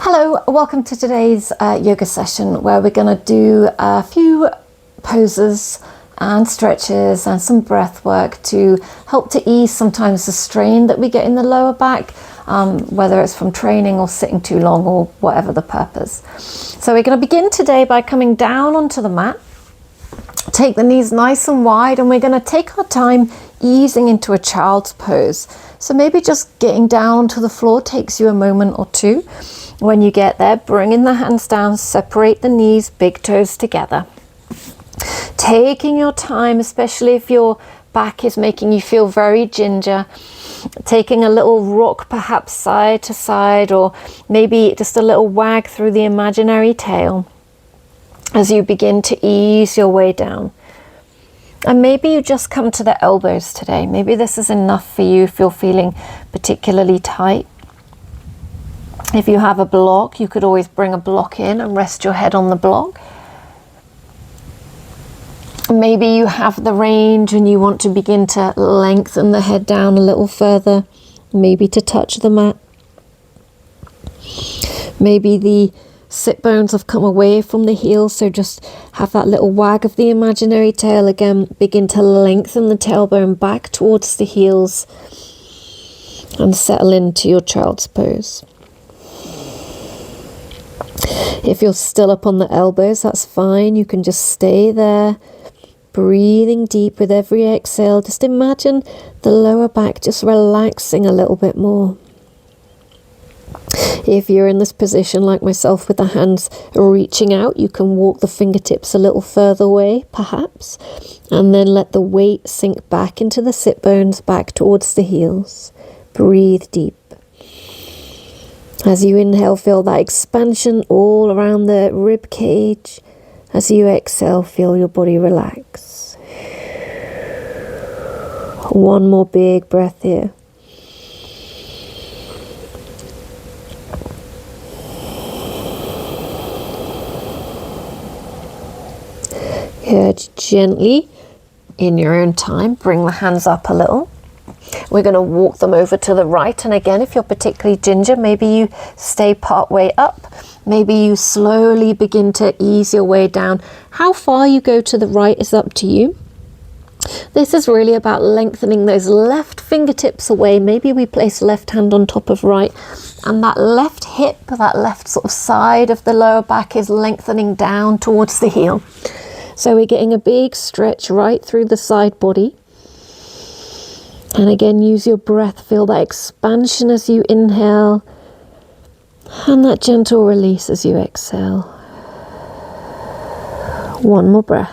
Hello, welcome to today's yoga session where we're going to do a few poses and stretches and some breath work to help to ease sometimes the strain that we get in the lower back, whether it's from training or sitting too long or whatever the purpose. So we're going to begin today by coming down onto the mat. Take the knees nice and wide, and we're going to take our time easing into a child's pose. So maybe just getting down to the floor takes you a moment or two. When you get there, bringing the hands down, separate the knees, big toes together. Taking your time, especially if your back is making you feel very ginger. Taking a little rock perhaps side to side, or maybe just a little wag through the imaginary tail as you begin to ease your way down. And maybe you just come to the elbows today. Maybe this is enough for you if you're feeling particularly tight. If you have a block, you could always bring a block in and rest your head on the block. Maybe you have the range and you want to begin to lengthen the head down a little further, maybe to touch the mat. Maybe the sit bones have come away from the heels, so just have that little wag of the imaginary tail again. Begin to lengthen the tailbone back towards the heels and settle into your child's pose. If you're still up on the elbows, that's fine. You can just stay there, breathing deep with every exhale. Just imagine the lower back just relaxing a little bit more. If you're in this position like myself with the hands reaching out, you can walk the fingertips a little further away, perhaps, and then let the weight sink back into the sit bones, back towards the heels. Breathe deep. As you inhale, feel that expansion all around the rib cage. As you exhale, feel your body relax. One more big breath here. Good. Gently, in your own time, bring the hands up a little. We're going to walk them over to the right, and again, if you're particularly ginger, maybe you stay part way up. Maybe you slowly begin to ease your way down. How far you go to the right is up to you. This is really about lengthening those left fingertips away. Maybe we place left hand on top of right, and that left hip, that left sort of side of the lower back is lengthening down towards the heel. So we're getting a big stretch right through the side body. And again, use your breath. Feel that expansion as you inhale and that gentle release as you exhale. One more breath.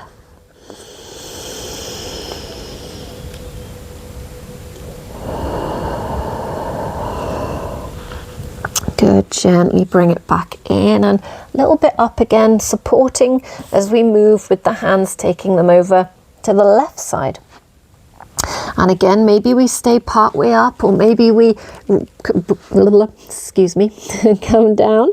Good. Gently bring it back in and a little bit up again, supporting as we move with the hands, taking them over to the left side. And again, maybe we stay part way up, or maybe we, come down,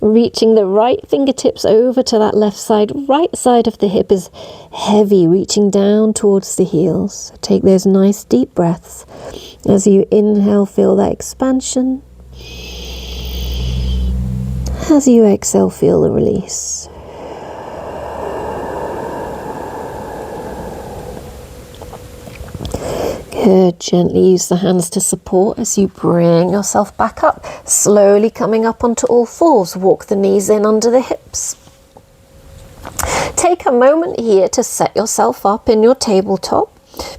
reaching the right fingertips over to that left side. Right side of the hip is heavy, reaching down towards the heels. Take those nice deep breaths. As you inhale, feel that expansion. As you exhale, feel the release. Good. Gently use the hands to support as you bring yourself back up. Slowly coming up onto all fours. Walk the knees in under the hips. Take a moment here to set yourself up in your tabletop.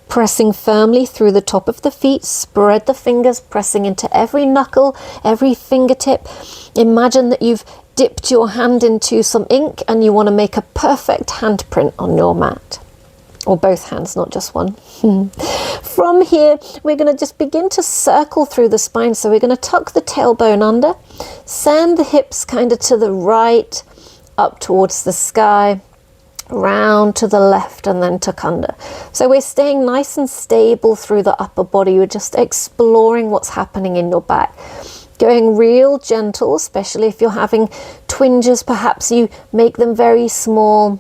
Pressing firmly through the top of the feet. Spread the fingers, pressing into every knuckle, every fingertip. Imagine that you've dipped your hand into some ink and you want to make a perfect handprint on your mat. Or both hands, not just one. From here, we're going to just begin to circle through the spine. So we're going to tuck the tailbone under, send the hips kind of to the right, up towards the sky, round to the left, and then tuck under. So we're staying nice and stable through the upper body. We're just exploring what's happening in your back. Going real gentle, especially if you're having twinges, perhaps you make them very small.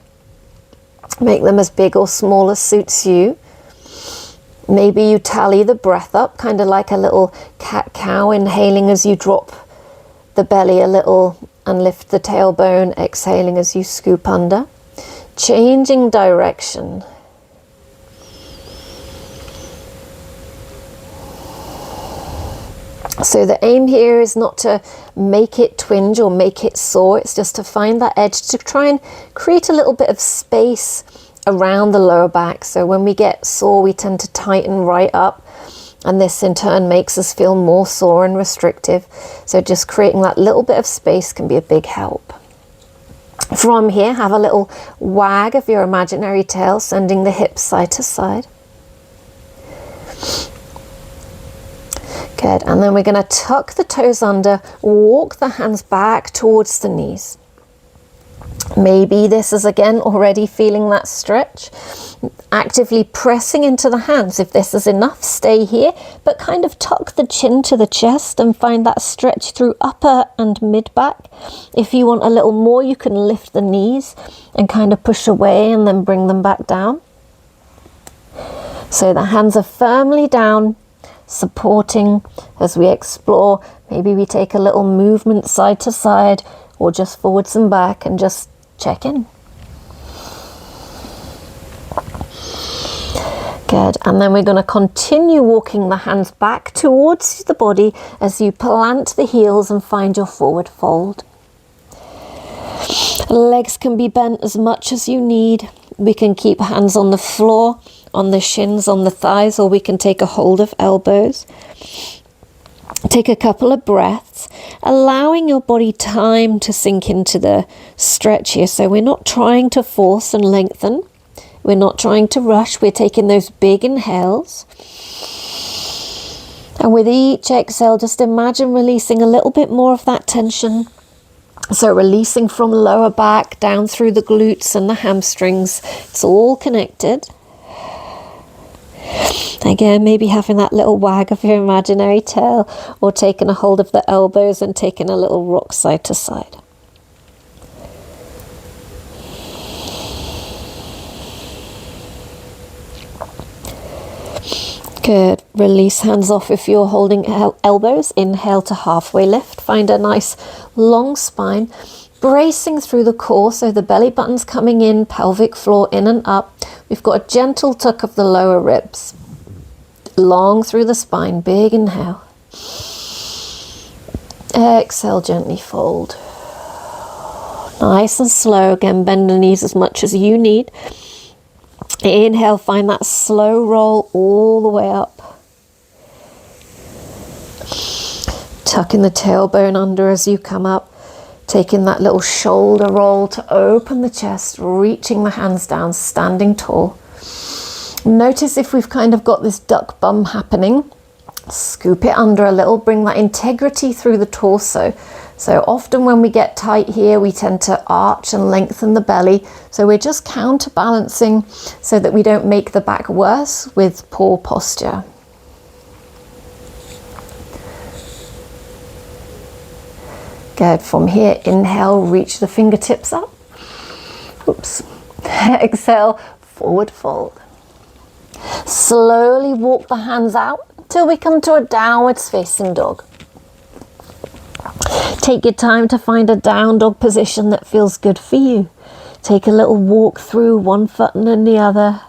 Make them as big or small as suits you. Maybe you tally the breath up, kind of like a little cat-cow, inhaling as you drop the belly a little and lift the tailbone, exhaling as you scoop under. Changing direction. So the aim here is not to make it twinge or make it sore, it's just to find that edge to try and create a little bit of space around the lower back. So when we get sore, we tend to tighten right up, and this in turn makes us feel more sore and restrictive. So just creating that little bit of space can be a big help. From here, have a little wag of your imaginary tail, sending the hips side to side. Good, and then we're going to tuck the toes under, walk the hands back towards the knees. Maybe this is again already feeling that stretch. Actively pressing into the hands. If this is enough, stay here, but kind of tuck the chin to the chest and find that stretch through upper and mid back. If you want a little more, you can lift the knees and kind of push away and then bring them back down. So the hands are firmly down, supporting as we explore. Maybe we take a little movement side to side or just forwards and back and just check in. Good, and then we're going to continue walking the hands back towards the body as you plant the heels and find your forward fold. Legs can be bent as much as you need. We can keep hands on the floor, on the shins, on the thighs, or we can take a hold of elbows. Take a couple of breaths, allowing your body time to sink into the stretch here. So we're not trying to force and lengthen. We're not trying to rush. We're taking those big inhales. And with each exhale, just imagine releasing a little bit more of that tension. So releasing from lower back down through the glutes and the hamstrings. It's all connected. Again, maybe having that little wag of your imaginary tail, or taking a hold of the elbows and taking a little rock side to side. Good. Release hands off if you're holding elbows. Inhale to halfway lift. Find a nice long spine, bracing through the core, so the belly button's coming in, pelvic floor in and up. We've got a gentle tuck of the lower ribs. Long through the spine, big inhale. Exhale, gently fold. Nice and slow, again, bend the knees as much as you need. Inhale, find that slow roll all the way up. Tucking the tailbone under as you come up. Taking that little shoulder roll to open the chest, reaching the hands down, standing tall. Notice if we've kind of got this duck bum happening, scoop it under a little, bring that integrity through the torso. So often when we get tight here, we tend to arch and lengthen the belly. So we're just counterbalancing so that we don't make the back worse with poor posture. Good. From here, inhale, reach the fingertips up. Oops. Exhale, forward fold. Slowly walk the hands out until we come to a downwards facing dog. Take your time to find a down dog position that feels good for you. Take a little walk through one foot and then the other.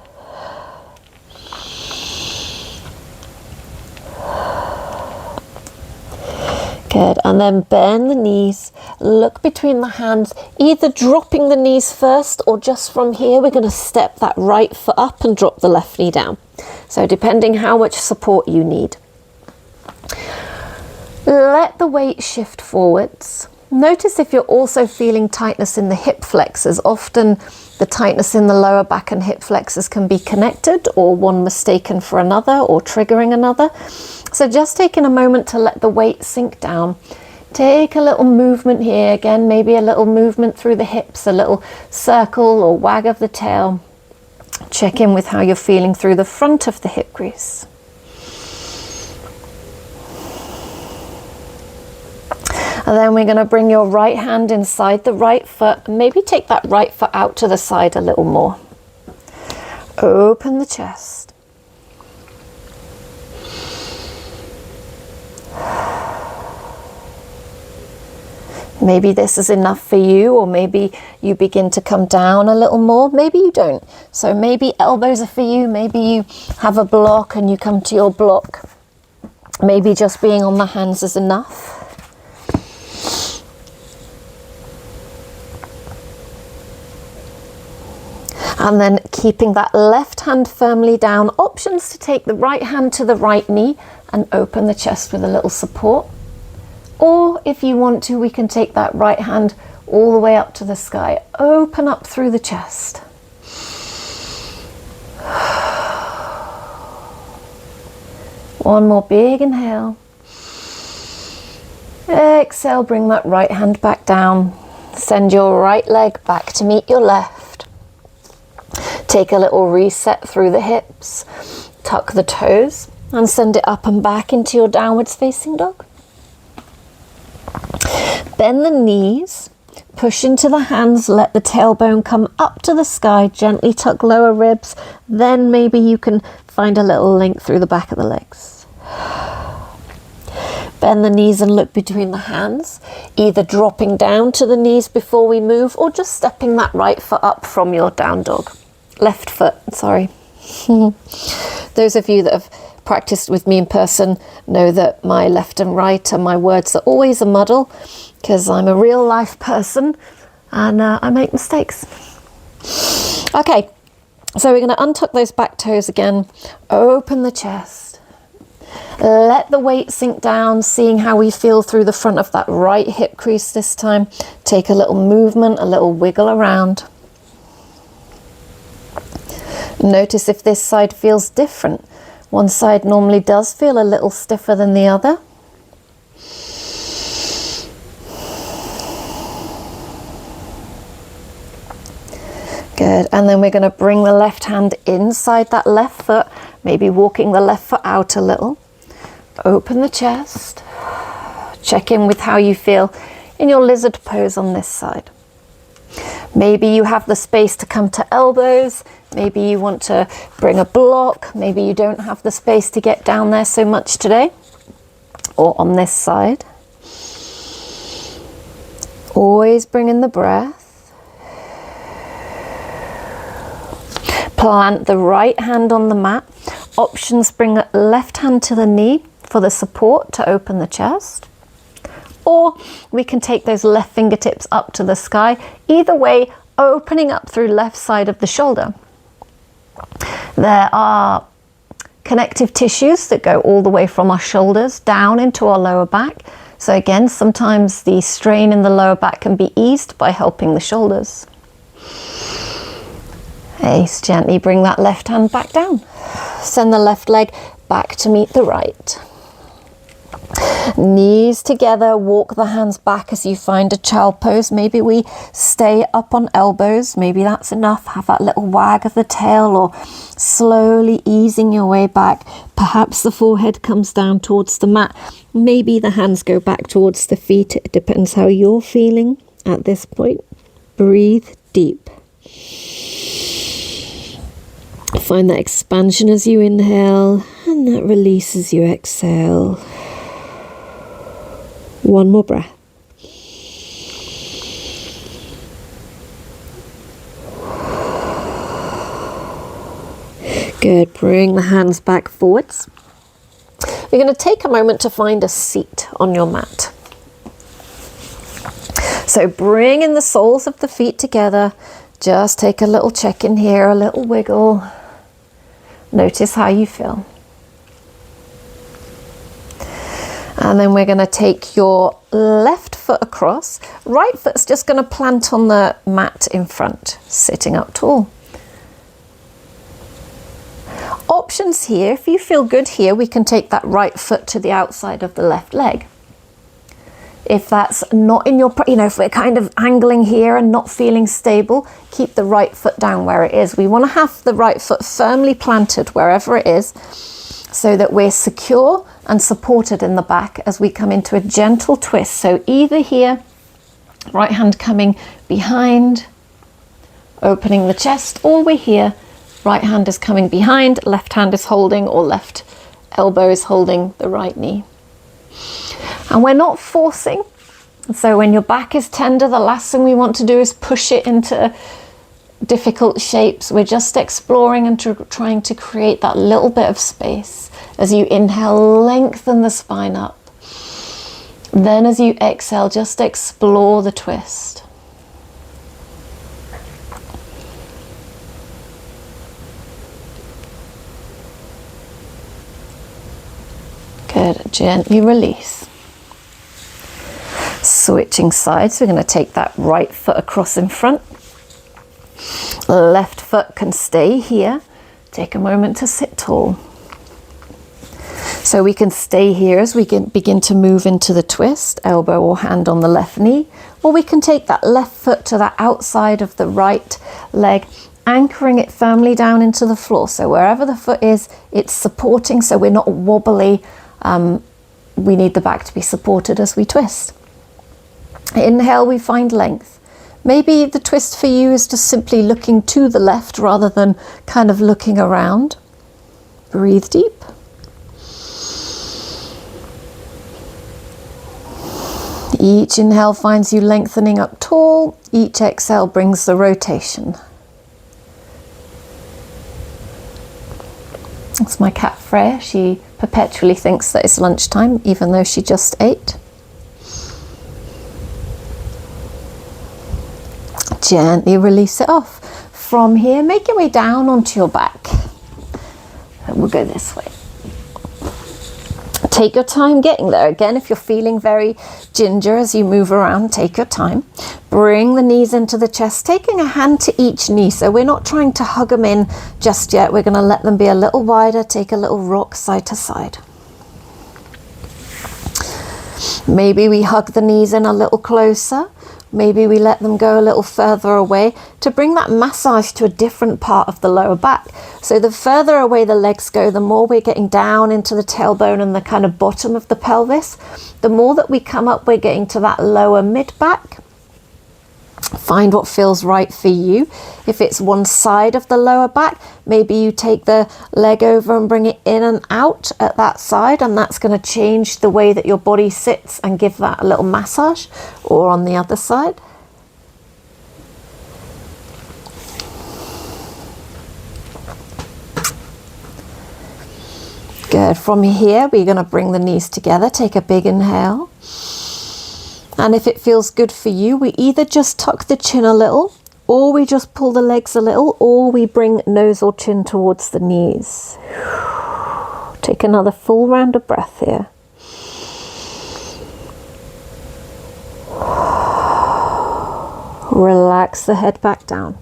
Good, and then bend the knees, look between the hands, either dropping the knees first or just from here we're going to step that right foot up and drop the left knee down. So depending how much support you need. Let the weight shift forwards. Notice if you're also feeling tightness in the hip flexors. Often the tightness in the lower back and hip flexors can be connected, or one mistaken for another or triggering another. So just taking a moment to let the weight sink down. Take a little movement here. Again, maybe a little movement through the hips, a little circle or wag of the tail. Check in with how you're feeling through the front of the hip crease. And then we're going to bring your right hand inside the right foot and maybe take that right foot out to the side a little more. Open the chest. Maybe this is enough for you, or maybe you begin to come down a little more. Maybe you don't. So maybe elbows are for you. Maybe you have a block and you come to your block. Maybe just being on the hands is enough. And then keeping that left hand firmly down. Options to take the right hand to the right knee and open the chest with a little support. Or if you want to, we can take that right hand all the way up to the sky. Open up through the chest. One more big inhale. Exhale, bring that right hand back down. Send your right leg back to meet your left. Take a little reset through the hips. Tuck the toes and send it up and back into your downwards facing dog. Bend the knees, push into the hands, let the tailbone come up to the sky, gently tuck lower ribs, then maybe you can find a little length through the back of the legs. Bend the knees and look between the hands, either dropping down to the knees before we move or just stepping that right foot up from your down dog. Left foot, sorry. Those of you that have practiced with me in person know that my left and right and my words are always a muddle because I'm a real life person and I make mistakes. Okay, so we're going to untuck those back toes again, open the chest, let the weight sink down, seeing how we feel through the front of that right hip crease this time. Take a little movement, a little wiggle around. Notice if this side feels different. One side normally does feel a little stiffer than the other. Good, and then we're going to bring the left hand inside that left foot, maybe walking the left foot out a little. Open the chest. Check in with how you feel in your lizard pose on this side. Maybe you have the space to come to elbows. Maybe you want to bring a block. Maybe you don't have the space to get down there so much today. Or on this side. Always bring in the breath. Plant the right hand on the mat. Options, bring the left hand to the knee for the support to open the chest. Or we can take those left fingertips up to the sky. Either way, opening up through left side of the shoulder. There are connective tissues that go all the way from our shoulders down into our lower back. So again, sometimes the strain in the lower back can be eased by helping the shoulders. Ace, gently bring that left hand back down. Send the left leg back to meet the right. Knees together, walk the hands back as you find a child pose. Maybe we stay up on elbows. Maybe that's enough. Have that little wag of the tail, or slowly easing your way back. Perhaps the forehead comes down towards the mat. Maybe the hands go back towards the feet. It depends how you're feeling at this point. Breathe deep. Find that expansion as you inhale and that release as you exhale. One more breath. Good. Bring the hands back forwards. You're going to take a moment to find a seat on your mat. So bring in the soles of the feet together. Just take a little check in here, a little wiggle. Notice how you feel. And then we're going to take your left foot across. Right foot's just going to plant on the mat in front, sitting up tall. Options here, if you feel good here, we can take that right foot to the outside of the left leg. If that's not in your, if we're kind of angling here and not feeling stable, keep the right foot down where it is. We want to have the right foot firmly planted wherever it is, so that we're secure and supported in the back as we come into a gentle twist. So either here, right hand coming behind, opening the chest, or we're here, right hand is coming behind, left hand is holding, or left elbow is holding the right knee. And we're not forcing, So when your back is tender, the last thing we want to do is push it into difficult shapes. We're just exploring and trying to create that little bit of space. As you inhale, lengthen the spine up. Then as you exhale, just explore the twist. Good. Gently release. Switching sides, we're going to take that right foot across in front. Left foot can stay here. Take a moment to sit tall. So we can stay here as we begin to move into the twist, elbow or hand on the left knee, or we can take that left foot to the outside of the right leg, anchoring it firmly down into the floor. So wherever the foot is, it's supporting, so we're not wobbly. We need the back to be supported as we twist. Inhale, we find length. Maybe the twist for you is just simply looking to the left rather than kind of looking around. Breathe deep. Each inhale finds you lengthening up tall. Each exhale brings the rotation. That's my cat Freya. She perpetually thinks that it's lunchtime, even though she just ate. Gently release it off. From here, make your way down onto your back. And we'll go this way. Take your time getting there. Again, if you're feeling very ginger as you move around, take your time. Bring the knees into the chest, taking a hand to each knee. So we're not trying to hug them in just yet. We're going to let them be a little wider. Take a little rock side to side. Maybe we hug the knees in a little closer. Maybe we let them go a little further away to bring that massage to a different part of the lower back. So the further away the legs go, the more we're getting down into the tailbone and the kind of bottom of the pelvis. The more that we come up, we're getting to that lower mid back. Find what feels right for you. If it's one side of the lower back, maybe you take the leg over and bring it in and out at that side, and that's going to change the way that your body sits and give that a little massage. Or on the other side. Good. From here, we're going to bring the knees together. Take a big inhale. And if it feels good for you, we either just tuck the chin a little, or we just pull the legs a little, or we bring nose or chin towards the knees. Take another full round of breath here. Relax the head back down.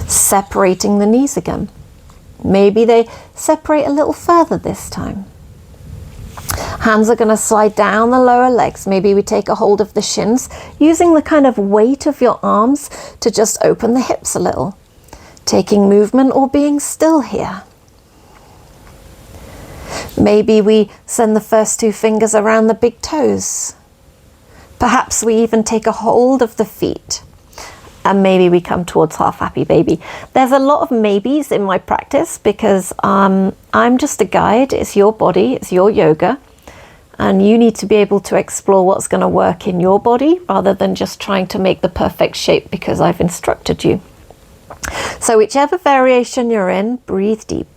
Separating the knees again. Maybe they separate a little further this time. Hands are going to slide down the lower legs. Maybe we take a hold of the shins, using the kind of weight of your arms to just open the hips a little. Taking movement or being still here. Maybe we send the first two fingers around the big toes. Perhaps we even take a hold of the feet. And maybe we come towards half happy baby. There's a lot of maybes in my practice because I'm just a guide. It's your body, it's your yoga. And you need to be able to explore what's going to work in your body rather than just trying to make the perfect shape because I've instructed you. So whichever variation you're in, breathe deep.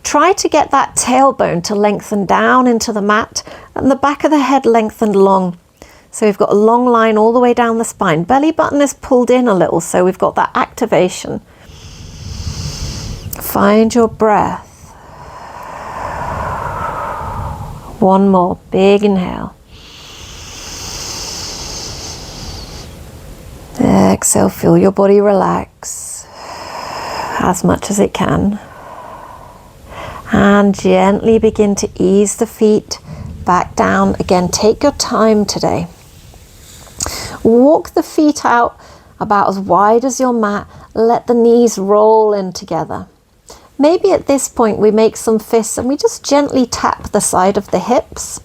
Try to get that tailbone to lengthen down into the mat and the back of the head lengthened long. So we've got a long line all the way down the spine. Belly button is pulled in a little, so we've got that activation. Find your breath. One more, big inhale. Exhale, feel your body relax as much as it can. And gently begin to ease the feet back down. Again, take your time today. Walk the feet out about as wide as your mat. Let the knees roll in together. Maybe at this point we make some fists and we just gently tap the side of the hips.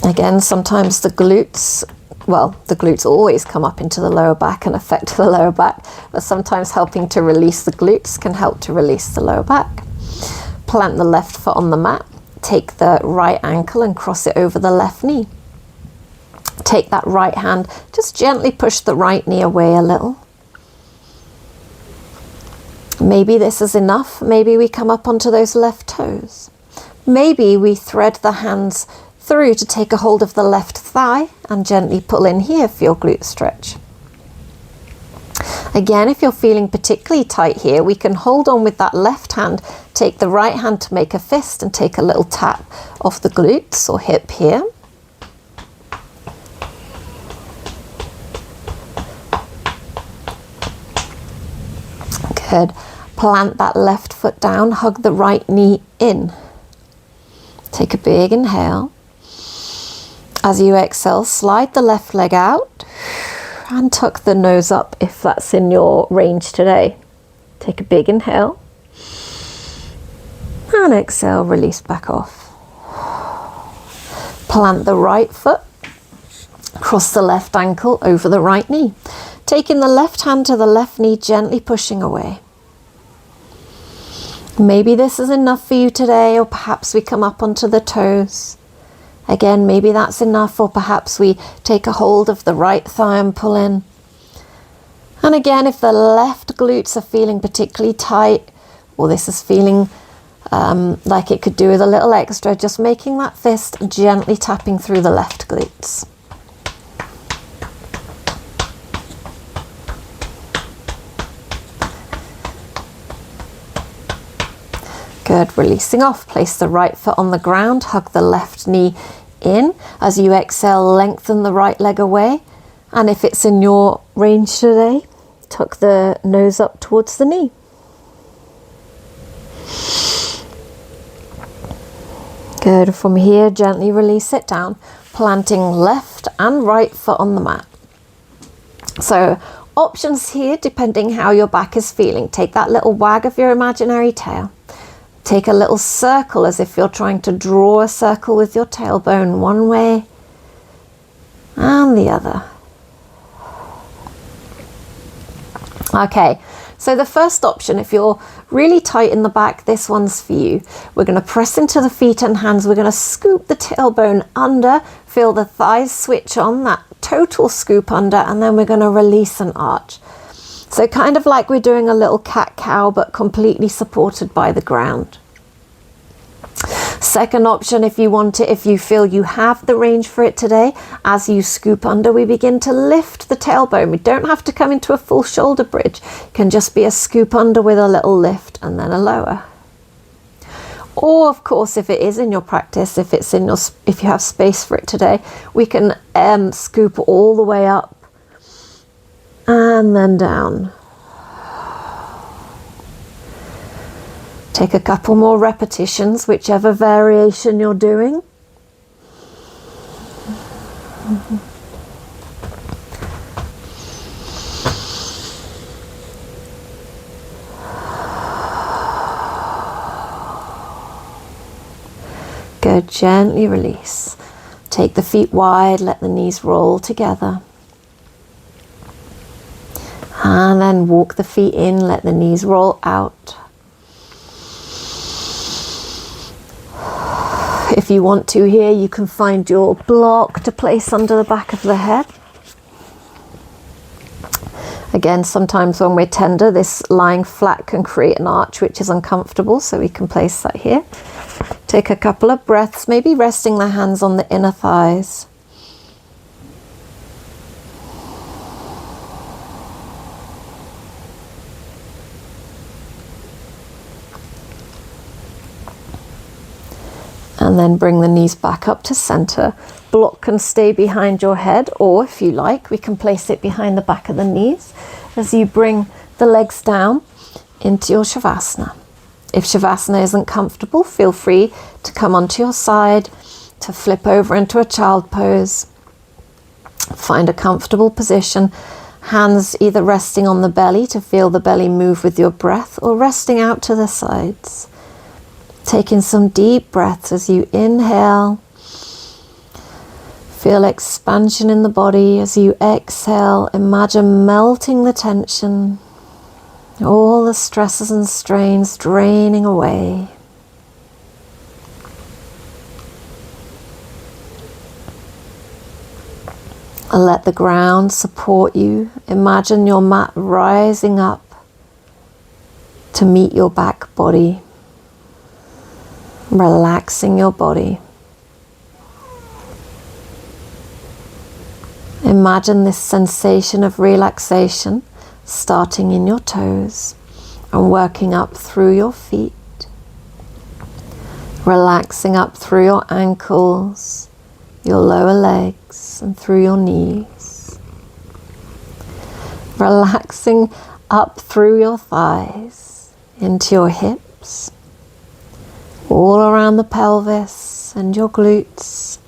Again, sometimes the glutes always come up into the lower back and affect the lower back, but sometimes helping to release the glutes can help to release the lower back. Plant the left foot on the mat. Take the right ankle and cross it over the left knee. Take that right hand, just gently push the right knee away a little. Maybe this is enough. Maybe we come up onto those left toes. Maybe we thread the hands through to take a hold of the left thigh and gently pull in here for your glute stretch. Again, if you're feeling particularly tight here, we can hold on with that left hand, take the right hand to make a fist and take a little tap off the glutes or hip here. Good. Plant that left foot down, hug the right knee in. Take a big inhale. As you exhale, slide the left leg out and tuck the nose up if that's in your range today. Take a big inhale and exhale, release back off. Plant the right foot, cross the left ankle over the right knee. Taking the left hand to the left knee, gently pushing away. Maybe this is enough for you today, or perhaps we come up onto the toes. Again, maybe that's enough, or perhaps we take a hold of the right thigh and pull in. And again, if the left glutes are feeling particularly tight, or this is feeling like it could do with a little extra, just making that fist and gently tapping through the left glutes. Good, releasing off. Place the right foot on the ground, hug the left knee in. As you exhale, lengthen the right leg away. And if it's in your range today, tuck the nose up towards the knee. Good, from here, gently release it down, planting left and right foot on the mat. So options here, depending how your back is feeling. Take that little wag of your imaginary tail. Take a little circle as if you're trying to draw a circle with your tailbone one way and the other. Okay, so the first option, if you're really tight in the back, this one's for you. We're going to press into the feet and hands. We're going to scoop the tailbone under, feel the thighs switch on, that total scoop under, and then we're going to release and arch. So kind of like we're doing a little cat-cow, but completely supported by the ground. Second option, if you want it, if you feel you have the range for it today, as you scoop under, we begin to lift the tailbone. We don't have to come into a full shoulder bridge. It can just be a scoop under with a little lift and then a lower. Or of course, if it is in your practice, if you have space for it today, we can scoop all the way up and then down. Take a couple more repetitions, whichever variation you're doing. Good, gently release. Take the feet wide, let the knees roll together. And then walk the feet in, let the knees roll out. If you want to here, you can find your block to place under the back of the head. Again, sometimes when we're tender, this lying flat can create an arch, which is uncomfortable, so we can place that here. Take a couple of breaths, maybe resting the hands on the inner thighs. And then bring the knees back up to center. Block can stay behind your head, or if you like, we can place it behind the back of the knees as you bring the legs down into your Shavasana. If Shavasana isn't comfortable, feel free to come onto your side, to flip over into a child pose. Find a comfortable position, hands either resting on the belly to feel the belly move with your breath, or resting out to the sides. Taking some deep breaths as you inhale. Feel expansion in the body. As you exhale, imagine melting the tension, all the stresses and strains draining away. Let the ground support you. Imagine your mat rising up to meet your back body, relaxing your body. Imagine this sensation of relaxation starting in your toes and working up through your feet, relaxing up through your ankles, your lower legs, and through your knees. Relaxing up through your thighs, into your hips, all around the pelvis and your glutes.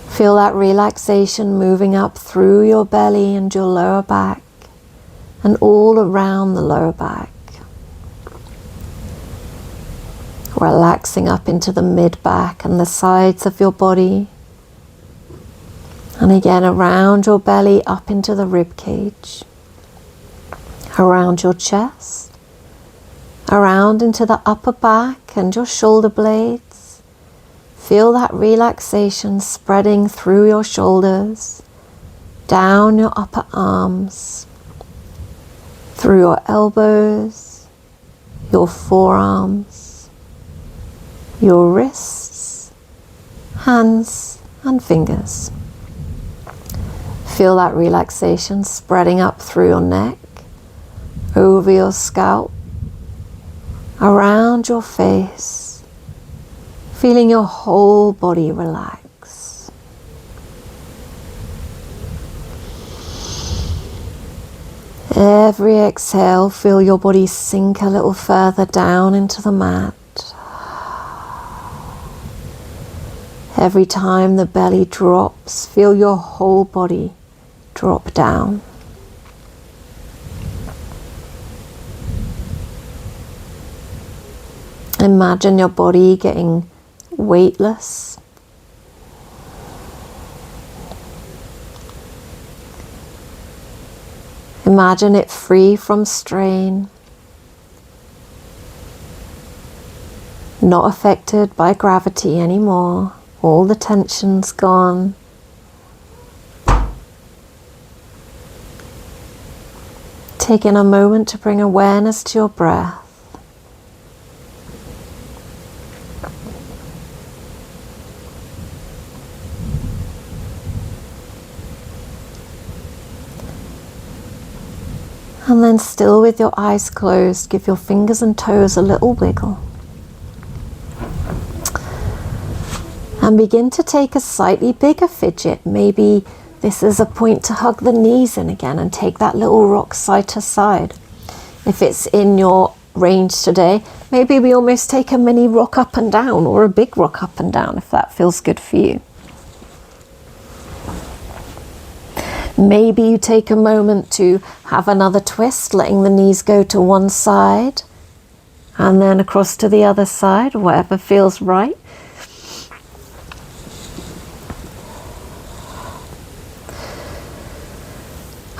Feel that relaxation moving up through your belly and your lower back and all around the lower back. Relaxing up into the mid-back and the sides of your body. And again around your belly up into the rib cage. Around your chest. Around into the upper back and your shoulder blades. Feel that relaxation spreading through your shoulders, down your upper arms, through your elbows, your forearms, your wrists, hands and fingers. Feel that relaxation spreading up through your neck, over your scalp, around your face, feeling your whole body relax. Every exhale, feel your body sink a little further down into the mat. Every time the belly drops, feel your whole body drop down. Imagine your body getting weightless. Imagine it free from strain, not affected by gravity anymore. All the tension's gone. Taking a moment to bring awareness to your breath. And then still with your eyes closed, give your fingers and toes a little wiggle. And begin to take a slightly bigger fidget. Maybe this is a point to hug the knees in again and take that little rock side to side. If it's in your range today, maybe we almost take a mini rock up and down or a big rock up and down if that feels good for you. Maybe you take a moment to have another twist, letting the knees go to one side and then across to the other side, whatever feels right.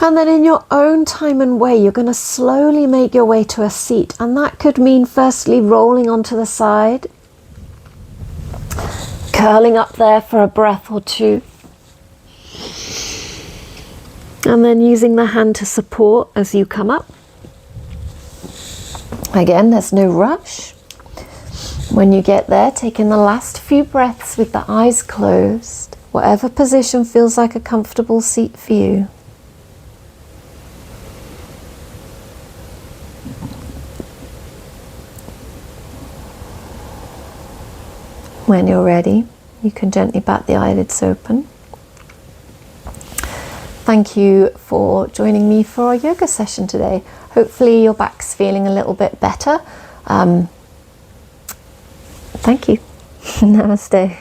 And then in your own time and way, you're going to slowly make your way to a seat. And that could mean firstly rolling onto the side, curling up there for a breath or two. And then using the hand to support as you come up. Again, there's no rush. When you get there, taking the last few breaths with the eyes closed, whatever position feels like a comfortable seat for you. When you're ready, you can gently bat the eyelids open. Thank you for joining me for our yoga session today. Hopefully your back's feeling a little bit better. Thank you. Namaste.